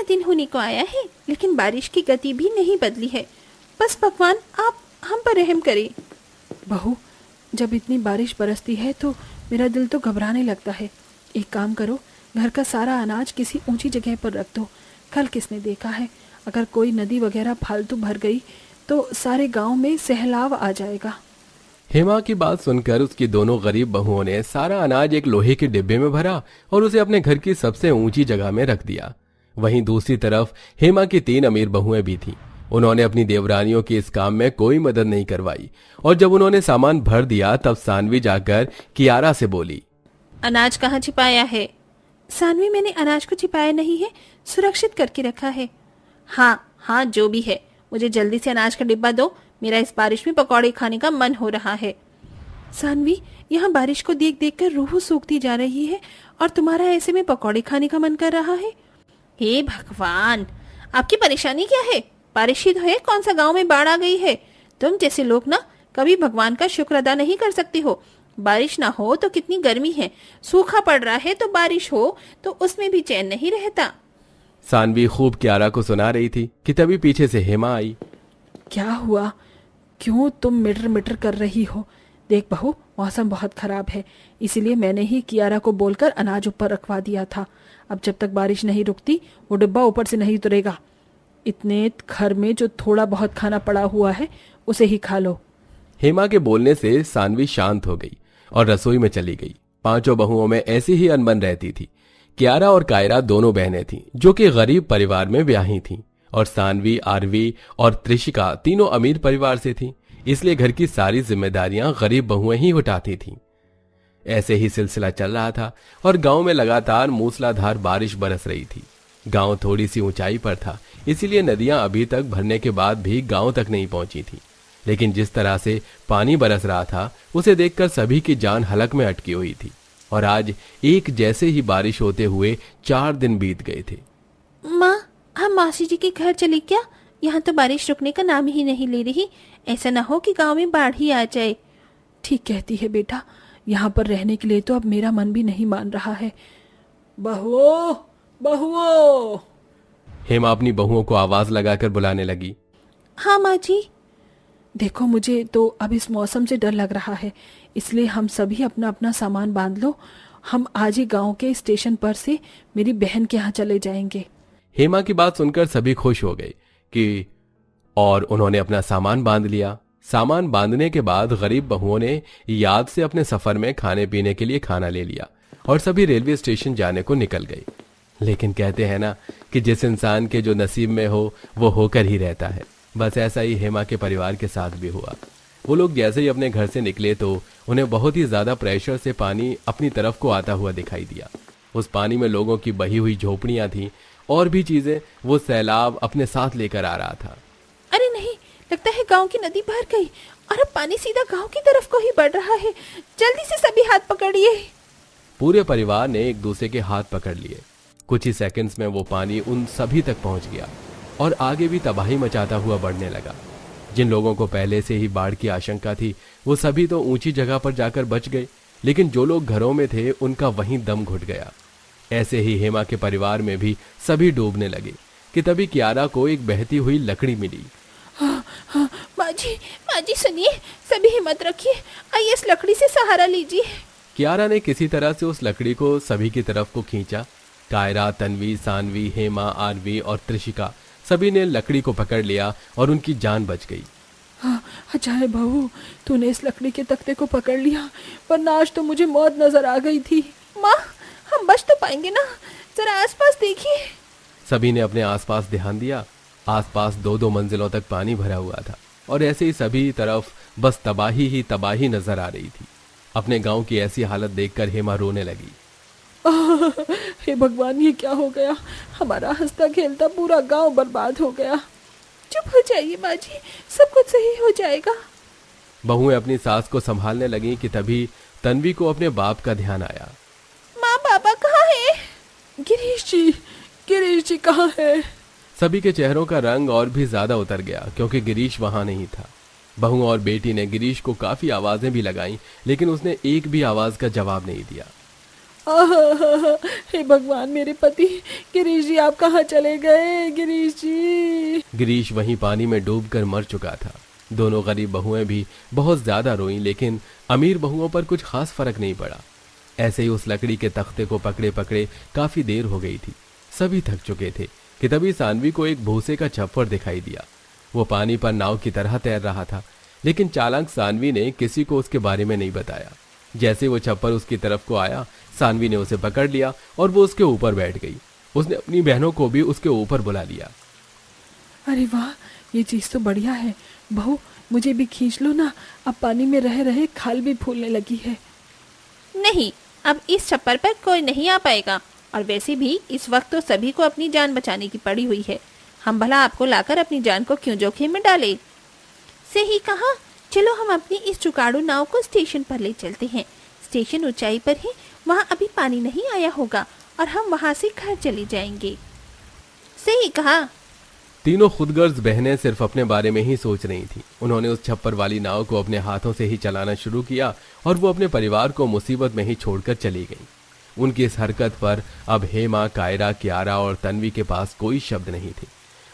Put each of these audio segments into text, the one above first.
इतना दिन होने को आया है, लेकिन बारिश की गति भी नहीं बदली है। बस भगवान आप हम पर रहम करें। बहू, जब इतनी बारिश बरसती है तो मेरा दिल तो घबराने लगता है। एक काम करो, घर का सारा अनाज किसी ऊंची जगह पर रख दो। कल किसने देखा है, अगर कोई नदी वगैरह फालतू भर गई तो सारे गांव में सैलाब आ जाएगा। हेमा की बात सुनकर उसकी दोनों गरीब बहुओं ने सारा अनाज एक लोहे के डिब्बे में भरा और उसे अपने घर की सबसे ऊंची जगह में रख दिया। वहीं दूसरी तरफ हेमा की 3 अमीर बहुएं भी थीं। उन्होंने अपनी देवरानियों की इस काम में कोई मदद नहीं करवाई और जब उन्होंने सामान भर दिया तब सानवी जाकर कियारा से बोली, अनाज कहाँ छिपाया है? सानवी, मैंने अनाज को छिपाया नहीं है, सुरक्षित करके रखा है। हाँ हाँ, जो भी है, मुझे जल्दी से अनाज का डिब्बा दो। मेरा इस बारिश में पकौड़े खाने का मन हो रहा है। सानवी, यहाँ बारिश को देख देख कर रूह सूखती जा रही है और तुम्हारा ऐसे में पकौड़े खाने का मन कर रहा है। हे भगवान, आपकी परेशानी क्या है? बारिश ही तो है, कौन सा गांव में बाढ़ आ गई है? तुम जैसे लोग ना कभी भगवान का शुक्र अदा नहीं कर सकते हो। बारिश ना हो तो कितनी गर्मी है, सूखा पड़ रहा है तो बारिश हो तो उसमें भी चैन नहीं रहता। सानवी खूब कियारा को सुना रही थी कि तभी पीछे से हेमा आई। क्या हुआ, क्यों तुम मिटर मिटर कर रही हो? देख बहू, मौसम बहुत खराब है, इसीलिए मैंने ही कियारा को बोलकर अनाज ऊपर रखवा दिया था। अब जब तक बारिश नहीं रुकती वो डिब्बा ऊपर से नहीं उतरेगा। इतने घर में जो थोड़ा बहुत खाना पड़ा हुआ है उसे ही खा लो। हेमा के बोलने से सानवी शांत हो गई और रसोई में चली गई। 5 बहुओं में ऐसी ही अनबन रहती थी। कियारा और कायरा दोनों बहनें थीं जो कि गरीब परिवार में ब्याही थीं और सानवी, आरवी और त्रिशिका तीनों अमीर परिवार से थीं, इसलिए घर की सारी जिम्मेदारियां गरीब बहुएं ही उठाती थीं। ऐसे ही सिलसिला चल रहा था और गांव में लगातार मूसलाधार बारिश बरस रही थी। गांव थोड़ी सी ऊंचाई पर था, इसीलिए नदियां अभी तक भरने के बाद भी गांव तक नहीं पहुंची थी। लेकिन जिस तरह से पानी बरस रहा था उसे देखकर सभी की जान हलक में अटकी हुई थी और आज एक जैसे ही बारिश होते हुए 4 दिन बीत गए थे। माँ, हम मौसी जी के घर चले क्या? यहाँ तो बारिश रुकने का नाम ही नहीं ले रही। ऐसा न हो कि गांव में बाढ़ ही आ जाए। ठीक कहती है बेटा, यहाँ पर रहने के लिए तो अब मेरा मन भी नहीं मान रहा है। बहुओं, बहुओं! हेमा अपनी बहुओं को आवाज लगाकर बुलाने लगी। हाँ माँ जी। देखो, मुझे तो अब इस मौसम से डर लग रहा है, इसलिए हम सभी अपना अपना सामान बांध लो। हम आज ही गांव के स्टेशन पर से मेरी बहन के यहाँ चले जाएंगे। हेमा की बात सुनकर सभी खुश हो गए कि और उन्होंने अपना सामान बांध लिया। सामान बांधने के बाद गरीब बहुओं ने याद से अपने सफर में खाने पीने के लिए खाना ले लिया और सभी रेलवे स्टेशन जाने को निकल गए। लेकिन कहते हैं ना कि जिस इंसान के जो नसीब में हो वो होकर ही रहता है। बस ऐसा ही हेमा के परिवार के साथ भी हुआ। वो लोग जैसे ही अपने घर से निकले तो उन्हें बहुत ही ज्यादा प्रेशर से पानी अपनी तरफ को आता हुआ दिखाई दिया। उस पानी में लोगों की बही हुई झोपड़ियां थीं और भी चीजें वो सैलाब अपने साथ लेकर आ रहा था। अरे नहीं, लगता है गांव की नदी भर गई और अब पानी सीधा गांव की तरफ को ही बढ़ रहा है। जल्दी से सभी हाथ पकड़िए। पूरे परिवार ने एक दूसरे के हाथ पकड़ लिए। कुछ ही सेकंड्स में वो पानी उन सभी तक पहुंच गया और आगे भी तबाही मचाता हुआ बढ़ने लगा। जिन लोगों को पहले से ही बाढ़ की आशंका थी वो सभी तो ऊंची जगह पर जाकर बच गए, लेकिन जो लोग घरों में थे उनका वहीं दम घुट गया। ऐसे ही हेमा के परिवार में भी सभी डूबने लगे कि तभी कियारा को एक बहती हुई लकड़ी मिली। माँ जी सुनिए, सभी हिम्मत रखिए, आइए इस लकड़ी से सहारा लीजिए। कियारा ने किसी तरह से उस लकड़ी को सभी की तरफ को खींचा। कायरा, तन्वी, सानवी, हेमा, आरवी और त्रिशिका सभी ने लकड़ी को पकड़ लिया और उनकी जान बच गई। अचाए बहू, तूने इस लकड़ी के तख्ते को पकड़ लिया, वरना आज तो मुझे मौत नजर आ गई थी। माँ, हम बच तो पाएंगे ना? जरा आसपास देखिए। सभी ने अपने आसपास ध्यान दिया। आसपास 2-2 मंजिलों तक पानी भरा हुआ था और ऐसे ही सभी तरफ बस तबाही ही तबाही नजर आ रही थी। अपने गांव की ऐसी हालत देखकर हेमा रोने लगी। हे भगवान, ये क्या हो गया? हमारा हंसता खेलता पूरा गांव बर्बाद हो गया। चुप हो जाइए माँ जी, सब कुछ सही हो जाएगा। बहुएं अपनी सास को संभालने लगी कि तभी तन्वी को अपने बाप का ध्यान आया। माँ, पापा कहाँ है? गिरीश जी कहाँ है? सभी के चेहरों का रंग और भी ज्यादा उतर गया क्योंकि गिरीश वहां नहीं था। बहू और बेटी ने गिरीश को काफी आवाजें भी लगाईं, लेकिन उसने एक भी आवाज का जवाब नहीं दिया। हे भगवान, मेरे पति गिरीश जी, आप कहाँ चले गए? गिरीश जी। गिरीश वहीं पानी में डूबकर मर चुका था। दोनों गरीब बहुएं भी बहुत ज्यादा रोईं, लेकिन अमीर बहुओं पर कुछ खास फर्क नहीं पड़ा। ऐसे ही उस लकड़ी के तख्ते को पकड़े पकड़े काफी देर हो गई थी। सभी थक चुके थे कि तभी सानवी को एक भूसे का छप्पर दिखाई दिया। वो पानी पर नाव की तरह तैर रहा था, लेकिन चालाक सानवी ने किसी को उसके बारे में नहीं बताया। जैसे वो छप्पर उसकी तरफ को आया, सानवी ने उसे पकड़ लिया और वो उसके ऊपर बैठ गई। उसने अपनी बहनों को भी उसके ऊपर बुला लिया। अरे वाह, ये चीज तो बढ़िया है। बहू, मुझे भी खींच लो ना, अब पानी में रह रहे खाल भी फूलने लगी है। नहीं, अब इस छप्पर पर कोई नहीं आ पाएगा, और वैसे भी इस वक्त तो सभी को अपनी जान बचाने की पड़ी हुई है। हम भला आपको लाकर अपनी जान को क्यों जोखिम में डालें? सही कहा। चलो हम अपनी इस जुगाड़ू नाव को स्टेशन पर ले चलते हैं। स्टेशन ऊंचाई पर है, वहाँ अभी पानी नहीं आया होगा और हम वहाँ से घर चले जाएंगे। सही कहा। तीनों खुदगर्ज बहनें सिर्फ अपने बारे में ही सोच रही थीं। उन्होंने उस छप्पर वाली नाव को अपने हाथों से ही चलाना शुरू किया और वो अपने परिवार को मुसीबत में ही छोड़कर चली गईं। उनकी इस हरकत पर अब हेमा, कायरा, कियारा और तन्वी के पास कोई शब्द नहीं थे।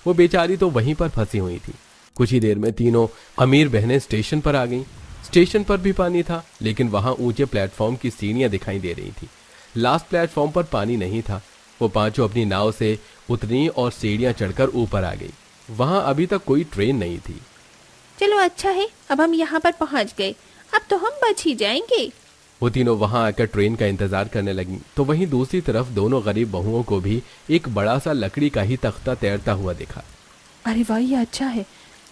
वो बेचारी तो वहीं पर फंसी हुई थी। कुछ ही देर में तीनों अमीर बहनें स्टेशन पर आ गईं। स्टेशन पर भी पानी था, लेकिन वहां ऊंचे प्लेटफॉर्म की सीढ़ियां दिखाई दे रही थी। लास्ट प्लेटफॉर्म पर पानी नहीं था। वो पांचों अपनी नाव से उतरी और सीढ़ियां चढ़कर ऊपर आ गई। वहां अभी तक कोई ट्रेन नहीं थी। चलो अच्छा है, अब हम यहाँ पर पहुँच गए, अब तो हम बच ही जाएंगे। वो तीनों वहां आकर ट्रेन का इंतजार करने लगी, तो वहीं दूसरी तरफ दोनों गरीब बहुओं को भी एक बड़ा सा लकड़ी का ही तख्ता तैरता हुआ दिखा। अरे वाह, ये अच्छा है,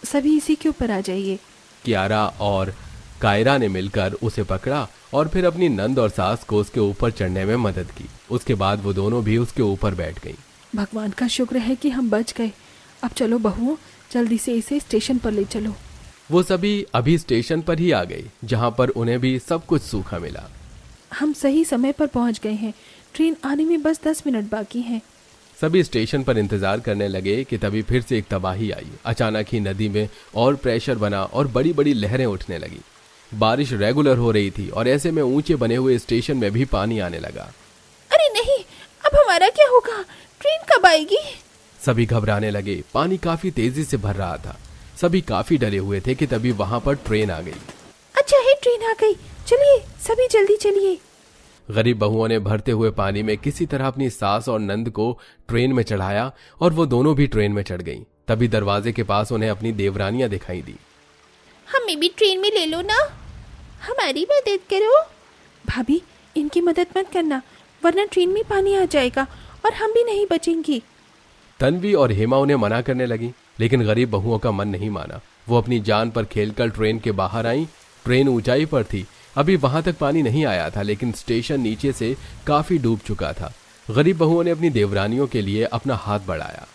सभी इसी के ऊपर आ जाइए। कियारा और कायरा ने मिलकर उसे पकड़ा और फिर अपनी नंद और सास को उसके ऊपर चढ़ने में मदद की। उसके बाद वो दोनों भी उसके ऊपर बैठ गईं। भगवान का शुक्र है कि हम बच गए। अब चलो बहुओं, जल्दी से इसे स्टेशन पर ले चलो। वो सभी अभी स्टेशन पर ही आ गए, जहां पर उन्हें भी सब कुछ सूखा मिला। हम सही समय पर पहुंच गए हैं। ट्रेन आने में बस 10 मिनट बाकी हैं। सभी स्टेशन पर इंतजार करने लगे कि तभी फिर से एक तबाही आई। अचानक ही नदी में और प्रेशर बना और बड़ी बड़ी लहरें उठने लगी। बारिश रेगुलर हो रही थी और ऐसे में ऊंचे बने हुए स्टेशन में भी पानी आने लगा। अरे नहीं, अब हमारा क्या होगा? ट्रेन कब आएगी? सभी घबराने लगे। पानी काफी तेजी से भर रहा था। सभी काफी डरे हुए थे कि तभी वहां पर ट्रेन आ गई। अच्छा है, ट्रेन आ गई। चलिए सभी जल्दी चलिए। गरीब बहुओं ने भरते हुए पानी में किसी तरह अपनी सास और नंद को ट्रेन में चढ़ाया और वो दोनों भी ट्रेन में चढ़ गईं। तभी दरवाजे के पास उन्हें अपनी देवरानियां दिखाई दी। हमें भी ट्रेन में ले लो ना, हमारी मदद करो। भाभी, इनकी मदद मत करना, वरना ट्रेन में पानी आ जाएगा और हम भी नहीं बचेंगे। तन्वी और हेमा उन्हें मना करने लगी, लेकिन गरीब बहुओं का मन नहीं माना। वो अपनी जान पर खेलकर ट्रेन के बाहर आई। ट्रेन ऊंचाई पर थी, अभी वहां तक पानी नहीं आया था, लेकिन स्टेशन नीचे से काफी डूब चुका था। गरीब बहुओं ने अपनी देवरानियों के लिए अपना हाथ बढ़ाया।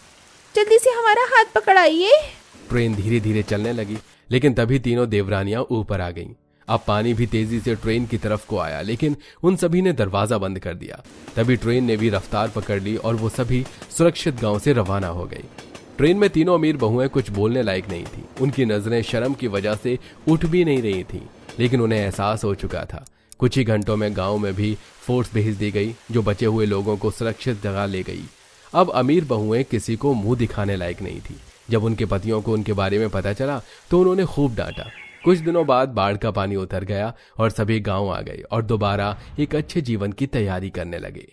जल्दी से हमारा हाथ पकड़ाइए। ट्रेन धीरे धीरे चलने लगी, लेकिन तभी तीनों देवरानियां ऊपर आ गईं। अब पानी भी तेजी से ट्रेन की तरफ को आया, लेकिन उन सभी ने दरवाजा बंद कर दिया। तभी ट्रेन ने भी रफ्तार पकड़ ली और वो सभी सुरक्षित गांव से रवाना हो गई। ट्रेन में तीनों अमीर बहुएं कुछ बोलने लायक नहीं थी। उनकी नजरें शर्म की वजह से उठ भी नहीं रही थी, लेकिन उन्हें एहसास हो चुका था। कुछ ही घंटों में गांव में भी फोर्स भेज दी गई, जो बचे हुए लोगों को सुरक्षित जगह ले गई। अब अमीर बहुएं किसी को मुंह दिखाने लायक नहीं थी। जब उनके पतियों को उनके बारे में पता चला तो उन्होंने खूब डांटा। कुछ दिनों बाद बाढ़ का पानी उतर गया और सभी गांव आ गए और दोबारा एक अच्छे जीवन की तैयारी करने लगे।